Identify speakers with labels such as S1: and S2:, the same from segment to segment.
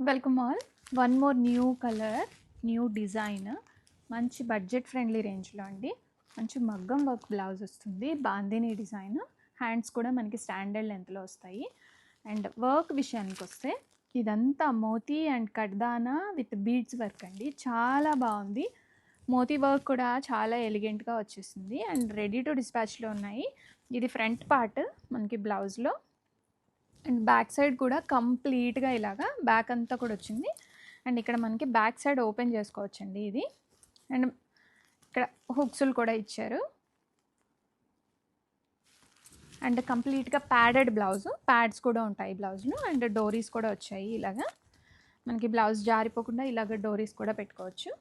S1: Welcome all. One more new colour, new design, మంచి budget friendly రేంజ్లో అండి. మంచి మగ్గం వర్క్ బ్లౌజ్ వస్తుంది, బాందిని డిజైన్. హ్యాండ్స్ కూడా మనకి స్టాండర్డ్ లెంత్లో వస్తాయి. అండ్ వర్క్ విషయానికి వస్తే ఇదంతా మోతీ అండ్ కడ్దానా విత్ బీడ్స్ వర్క్ అండి. చాలా బాగుంది. మోతీ వర్క్ కూడా చాలా ఎలిగెంట్గా వచ్చేసింది అండ్ రెడీ టు డిస్పాచ్లో ఉన్నాయి. ఇది ఫ్రంట్ పార్ట్ మనకి బ్లౌజ్లో. అండ్ బ్యాక్ సైడ్ కూడా కంప్లీట్గా ఇలాగా బ్యాక్ అంతా కూడా వచ్చింది. అండ్ ఇక్కడ మనకి బ్యాక్ సైడ్ ఓపెన్ చేసుకోవచ్చండి ఇది. అండ్ ఇక్కడ హుక్స్లు కూడా ఇచ్చారు. అండ్ కంప్లీట్గా ప్యాడెడ్ బ్లౌజ్, ప్యాడ్స్ కూడా ఉంటాయి బ్లౌజ్లో. అండ్ డోరీస్ కూడా వచ్చాయి. ఇలాగా మనకి బ్లౌజ్ జారిపోకుండా ఇలాగ డోరీస్ కూడా పెట్టుకోవచ్చు.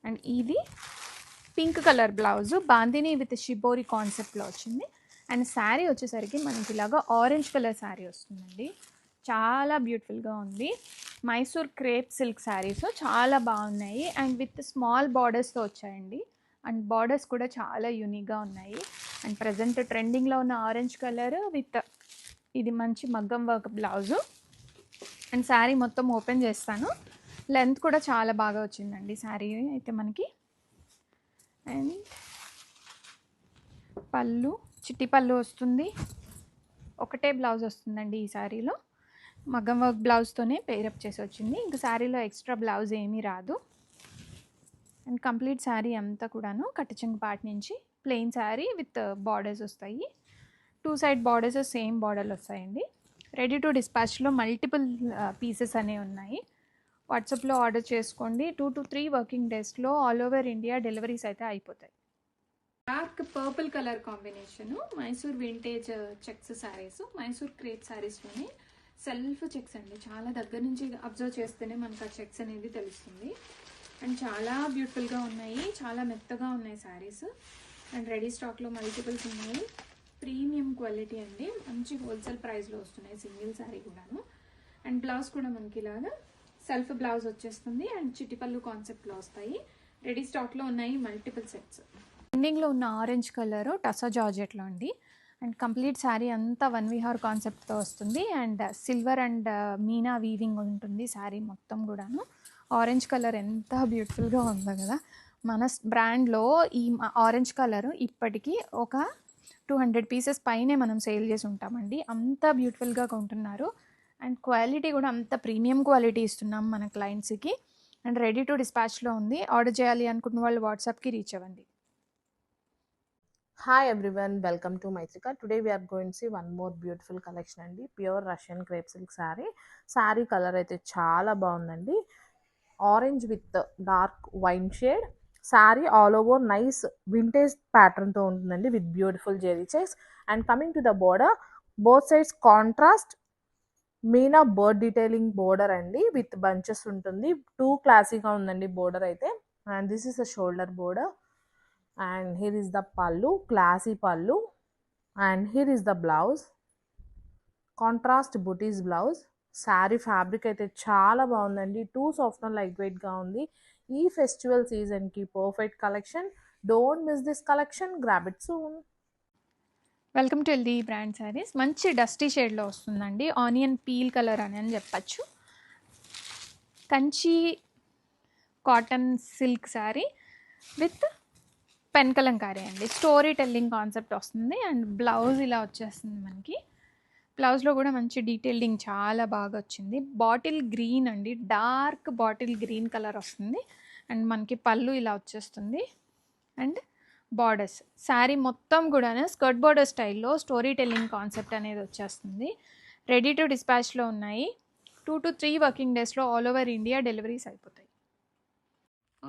S1: అండ్ ఇది pink colour blouse, bandhani with shibori కాన్సెప్ట్లో వచ్చింది. అండ్ శారీ వచ్చేసరికి మనకి ఇలాగా ఆరెంజ్ కలర్ శారీ వస్తుందండి. చాలా బ్యూటిఫుల్గా ఉంది. మైసూర్ క్రేప్ సిల్క్ శారీస్ చాలా బాగున్నాయి అండ్ విత్ స్మాల్ బార్డర్స్తో వచ్చాయండి. అండ్ బార్డర్స్ కూడా చాలా యూనిక్గా ఉన్నాయి. అండ్ ప్రజెంట్ ట్రెండింగ్లో ఉన్న ఆరెంజ్ కలర్ విత్ ఇది మంచి మగ్గం వర్క్ బ్లౌజు. అండ్ శారీ మొత్తం ఓపెన్ చేస్తాను. లెంత్ కూడా చాలా బాగా వచ్చిందండి శారీ అయితే మనకి. అండ్ పళ్ళు, చిట్టి పళ్ళు వస్తుంది. ఒకటే బ్లౌజ్ వస్తుందండి ఈ శారీలో. మగ్గం వర్క్ బ్లౌజ్తోనే పేరప్ చేసి వచ్చింది. ఇంకా శారీలో ఎక్స్ట్రా బ్లౌజ్ ఏమీ రాదు. అండ్ కంప్లీట్ శారీ అంతా కూడాను కట్టచెంగు పార్ట్ నుంచి ప్లెయిన్ శారీ విత్ బార్డర్స్ వస్తాయి. 2 సైడ్ బార్డర్స్ సేమ్ బార్డర్లు వస్తాయండి. రెడీ టు డిస్పాచ్లో మల్టిపుల్ పీసెస్ అనేవి ఉన్నాయి. వాట్సాప్లో ఆర్డర్ చేసుకోండి. 2 to 3 వర్కింగ్ డేస్లో ఆల్ ఓవర్ ఇండియా డెలివరీస్ అయితే అయిపోతాయి. Dark purple colour combination, Mysore vintage checks sarees, Mysore crepe శారీస్లోనే సెల్ఫ్ చెక్స్ అండి. చాలా దగ్గర నుంచి అబ్జర్వ్ చేస్తేనే మనకు ఆ చెక్స్ అనేది తెలుస్తుంది. అండ్ చాలా బ్యూటిఫుల్గా ఉన్నాయి, చాలా మెత్తగా ఉన్నాయి శారీస్. అండ్ రెడీ స్టాక్లో మల్టిపుల్స్ ఉన్నాయి. ప్రీమియం క్వాలిటీ అండి, మంచి హోల్సేల్ ప్రైస్లో వస్తున్నాయి సింగిల్ శారీ కూడాను. అండ్ బ్లౌజ్ కూడా మనకి ఇలాగా సెల్ఫ్ బ్లౌజ్ వచ్చేస్తుంది అండ్ చిట్టిపల్లు కాన్సెప్ట్లో వస్తాయి. రెడీ స్టాక్లో ఉన్నాయి మల్టిపుల్ సెట్స్. ట్రెండింగ్లో ఉన్న ఆరెంజ్ కలర్ టసా జార్జెట్లో అండి. అండ్ కంప్లీట్ శారీ అంతా వన్ విహార్ కాన్సెప్ట్తో వస్తుంది. And silver and Meena weaving ఉంటుంది శారీ మొత్తం కూడాను. ఆరెంజ్ కలర్ ఎంత బ్యూటిఫుల్గా ఉందో కదా. మన బ్రాండ్లో ఈ ఆరెంజ్ కలర్ ఇప్పటికీ ఒక 200 పీసెస్ పైనే మనం సేల్ చేసి ఉంటామండి. అంత బ్యూటిఫుల్గా కొంటున్నారు. అండ్ క్వాలిటీ కూడా అంత ప్రీమియం క్వాలిటీ ఇస్తున్నాం మన క్లయింట్స్కి. అండ్ రెడీ టు డిస్పాచ్లో ఉంది. ఆర్డర్ చేయాలి అనుకున్న వాళ్ళు వాట్సాప్కి రీచ్ అవ్వండి.
S2: Hi everyone, welcome to Maitrika. Today we are going to see one more beautiful collection అండి. Pure Russian crepe silk sari colour అయితే చాలా బాగుందండి. Orange with dark wine shade sari all over nice vintage ప్యాటర్న్తో ఉంటుందండి with beautiful zari checks. And coming to the border, both sides contrast meena bird detailing border అండి with bunches ఉంటుంది. Too క్లాసీగా ఉందండి border అయితే. And this is the shoulder border. And here is the pallu, classy pallu. And here is the blouse, contrast booties blouse. Sari fabric అయితే చాలా బాగుందండి. Two soft and light వెయిట్గా ఉంది. ఈ ఫెస్టివల్ సీజన్కి perfect collection. Don't miss this collection, grab it soon.
S1: Welcome to ఎల్ది brand sarees. మంచి dusty షేడ్లో వస్తుందండి. ఆనియన్ పీల్ కలర్ అని చెప్పచ్చు. Kanchi cotton silk sari with pen kalamkari అండి. స్టోరీ టెల్లింగ్ కాన్సెప్ట్ వస్తుంది. అండ్ బ్లౌజ్ ఇలా వచ్చేస్తుంది మనకి. బ్లౌజ్లో కూడా మంచి డీటెయిలింగ్ చాలా బాగా వచ్చింది. బాటిల్ గ్రీన్ అండి, డార్క్ బాటిల్ గ్రీన్ కలర్ వస్తుంది. అండ్ మనకి పళ్ళు ఇలా వచ్చేస్తుంది. అండ్ బార్డర్స్ శారీ మొత్తం కూడా స్కర్ట్ బార్డర్ స్టైల్లో స్టోరీ టెల్లింగ్ కాన్సెప్ట్ అనేది వచ్చేస్తుంది. రెడీ టు డిస్పాచ్లో ఉన్నాయి. 2 to 3 వర్కింగ్ డేస్లో ఆల్ ఓవర్ ఇండియా డెలివరీస్ అయిపోతాయి.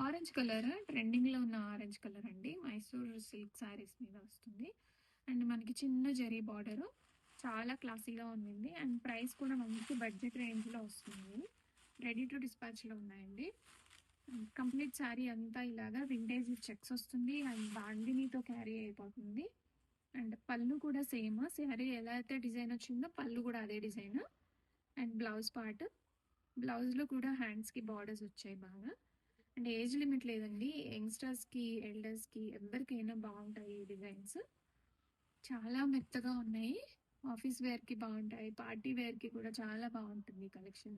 S1: ఆరెంజ్ కలర్ ట్రెండింగ్లో ఉన్న ఆరెంజ్ కలర్ అండి. మైసూర్ సిల్క్ శారీస్ మీద వస్తుంది. అండ్ మనకి చిన్న జరీ బార్డరు, చాలా క్లాసీగా ఉంది. అండ్ ప్రైస్ కూడా మనకి బడ్జెట్ రేంజ్లో వస్తుంది. రెడీ టు డిస్పాచ్లో ఉన్నాయండి. కంప్లీట్ శారీ అంతా ఇలాగా వింటేజ్ చెక్స్ వస్తుంది. అండ్ బాందినీతో క్యారీ అయిపోతుంది. అండ్ పళ్ళు కూడా సేమ్, శారీ ఎలా అయితే డిజైన్ వచ్చిందో పళ్ళు కూడా అదే డిజైన్. అండ్ బ్లౌజ్ పార్ట్, బ్లౌజ్లో కూడా హ్యాండ్స్కి బార్డర్స్ వచ్చాయి బాగా. అండ్ ఏజ్ లిమిట్ లేదండి. యంగ్స్టర్స్కి, ఎల్డర్స్కి ఎవరికైనా బాగుంటాయి ఈ డిజైన్స్. చాలా మెత్తగా ఉన్నాయి. ఆఫీస్ వేర్కి బాగుంటాయి, పార్టీ వేర్కి కూడా చాలా బాగుంటుంది ఈ కలెక్షన్.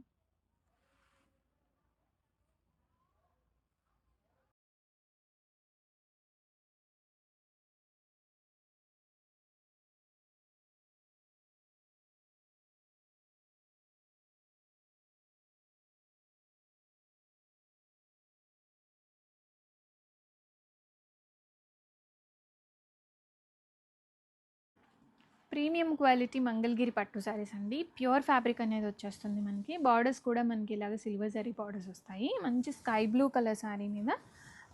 S1: ప్రీమియం క్వాలిటీ మంగళగిరి పట్టు శారీస్ అండి. ప్యూర్ ఫ్యాబ్రిక్ అనేది వచ్చేస్తుంది మనకి. బార్డర్స్ కూడా మనకి ఇలాగ సిల్వర్ జరీ బార్డర్స్ వస్తాయి. మంచి స్కై బ్లూ కలర్ శారీ మీద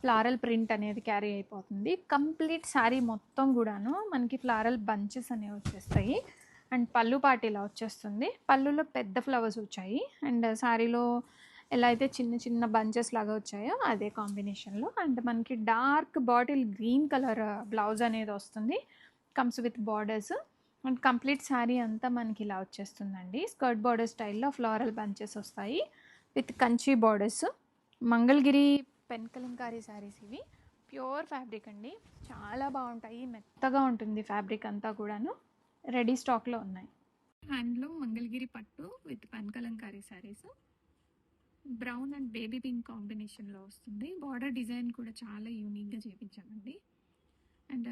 S1: ఫ్లారల్ ప్రింట్ అనేది క్యారీ అయిపోతుంది. కంప్లీట్ శారీ మొత్తం కూడాను మనకి ఫ్లారల్ బంచెస్ అనేవి వచ్చేస్తాయి. అండ్ పళ్ళు పాటు ఇలా వచ్చేస్తుంది. పళ్ళులో పెద్ద ఫ్లవర్స్ వచ్చాయి. అండ్ శారీలో ఎలా అయితే చిన్న చిన్న బంచెస్ లాగా వచ్చాయో అదే కాంబినేషన్లో. అండ్ మనకి dark bottle green colour blouse అనేది వస్తుంది. Comes with borders. And complete sari అంతా మనకి ఇలా వచ్చేస్తుందండి. స్కర్ట్ బార్డర్ స్టైల్లో ఫ్లోరల్ బంచెస్ వస్తాయి with Kanchi borders. Mangalagiri pen kalamkari sarees ఇవి. ప్యూర్ ఫ్యాబ్రిక్ అండి, చాలా బాగుంటాయి. మెత్తగా ఉంటుంది ఫ్యాబ్రిక్ అంతా కూడాను. రెడీ స్టాక్లో ఉన్నాయి. హ్యాండ్లూమ్ మంగళగిరి పట్టు with pen kalamkari saris. Brown and baby pink కాంబినేషన్లో వస్తుంది. బార్డర్ డిజైన్ కూడా చాలా యూనిక్గా చేయించామండి. అండ్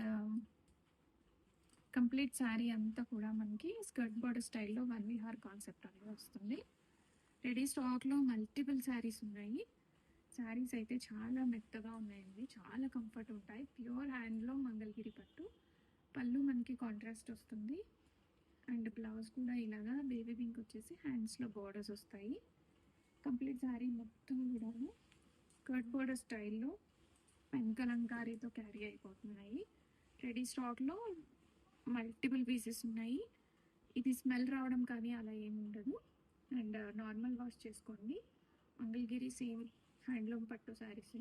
S1: కంప్లీట్ శారీ అంతా కూడా మనకి స్కర్ట్ బార్డర్ స్టైల్లో వన్ విహార్ కాన్సెప్ట్ అనేది వస్తుంది. రెడీ స్టాక్లో మల్టిపుల్ శారీస్ ఉన్నాయి. శారీస్ అయితే చాలా మెత్తగా ఉన్నాయండి, చాలా కంఫర్ట్ ఉంటాయి. ప్యూర్ హ్యాండ్లో మంగళగిరి పట్టు. పళ్ళు మనకి కాంట్రాస్ట్ వస్తుంది. అండ్ బ్లౌజ్ కూడా ఇలాగా బేబీ పింక్ వచ్చేసి హ్యాండ్స్లో బార్డర్స్ వస్తాయి. కంప్లీట్ శారీ మొత్తం కూడా స్కర్ట్ బార్డర్ స్టైల్లో పెన్ కలంకారీతో క్యారీ అయిపోతున్నాయి. రెడీ స్టాక్లో మల్టిపుల్ పీసెస్ ఉన్నాయి. ఇది స్మెల్ రావడం కానీ అలా ఏమి ఉండదు. అండ్ నార్మల్ వాష్ చేసుకోండి. మంగళగిరి సేమ్ హ్యాండ్లూమ్ పట్టు శారీస్.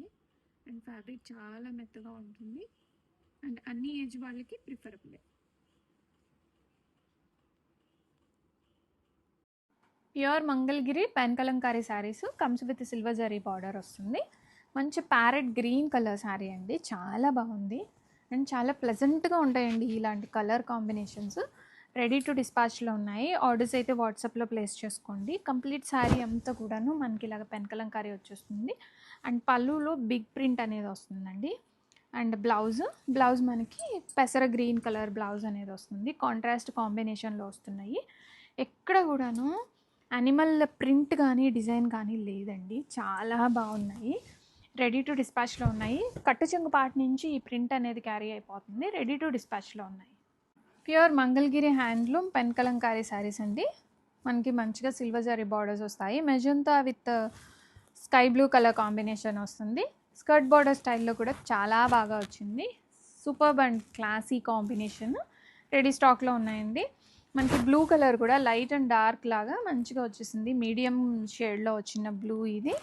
S1: అండ్ ఫ్యాబ్రిక్ చాలా మెత్తగా ఉంటుంది. అండ్ అన్ని ఏజ్ వాళ్ళకి preferable. Pure Mangalagiri pen kalamkari saris. Comes with silver zari border వస్తుంది. మంచి ప్యారెట్ గ్రీన్ కలర్ శారీ అండి, చాలా బాగుంది. అండ్ చాలా ప్లెజెంట్గా ఉంటాయండి ఇలాంటి కలర్ కాంబినేషన్స్. రెడీ టు డిస్పాచ్లో ఉన్నాయి. ఆర్డర్స్ అయితే వాట్సాప్లో ప్లేస్ చేసుకోండి. కంప్లీట్ శారీ అంతా కూడాను మనకి ఇలాగ పెన్ కలంకారీ వచ్చేస్తుంది. అండ్ పళ్ళులో బిగ్ ప్రింట్ అనేది వస్తుందండి. అండ్ బ్లౌజ్ మనకి పెసర గ్రీన్ కలర్ బ్లౌజ్ అనేది వస్తుంది. కాంట్రాస్ట్ కాంబినేషన్లో వస్తున్నాయి. ఎక్కడ కూడాను యానిమల్ ప్రింట్ కానీ డిజైన్ కానీ లేదండి, చాలా బాగున్నాయి. రెడీ టు డిస్పాచ్లో ఉన్నాయి. కట్టు చెంగు పార్ట్ నుంచి ఈ ప్రింట్ అనేది క్యారీ అయిపోతుంది. రెడీ టు డిస్పాచ్లో ఉన్నాయి. Pure Mangalagiri handloom pen kalamkari saris అండి. మనకి మంచిగా సిల్వర్ జరీ బార్డర్స్ వస్తాయి. Magenta with sky blue colour combination వస్తుంది. స్కర్ట్ బార్డర్ స్టైల్లో కూడా చాలా బాగా వచ్చింది. Superb and classy combination. Ready స్టాక్లో ఉన్నాయండి. మనకి బ్లూ కలర్ కూడా లైట్ అండ్ డార్క్ లాగా మంచిగా వచ్చేసింది. మీడియం షేడ్లో వచ్చిన బ్లూ ఇది.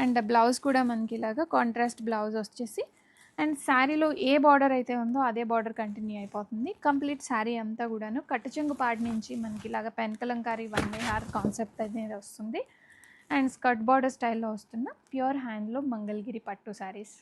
S1: అండ్ బ్లౌజ్ కూడా మనకి ఇలాగా కాంట్రాస్ట్ బ్లౌజ్ వచ్చేసి అండ్ శారీలో ఏ బార్డర్ అయితే ఉందో అదే బార్డర్ కంటిన్యూ అయిపోతుంది. కంప్లీట్ శారీ అంతా కూడాను కట్టు చెంగు పార్ట్ నుంచి మనకి ఇలాగ pen Kalamkari one Vihar concept అనేది వస్తుంది. అండ్ స్కర్ట్ బార్డర్ స్టైల్లో వస్తున్న ప్యూర్ హ్యాండ్లో మంగళగిరి పట్టు శారీస్.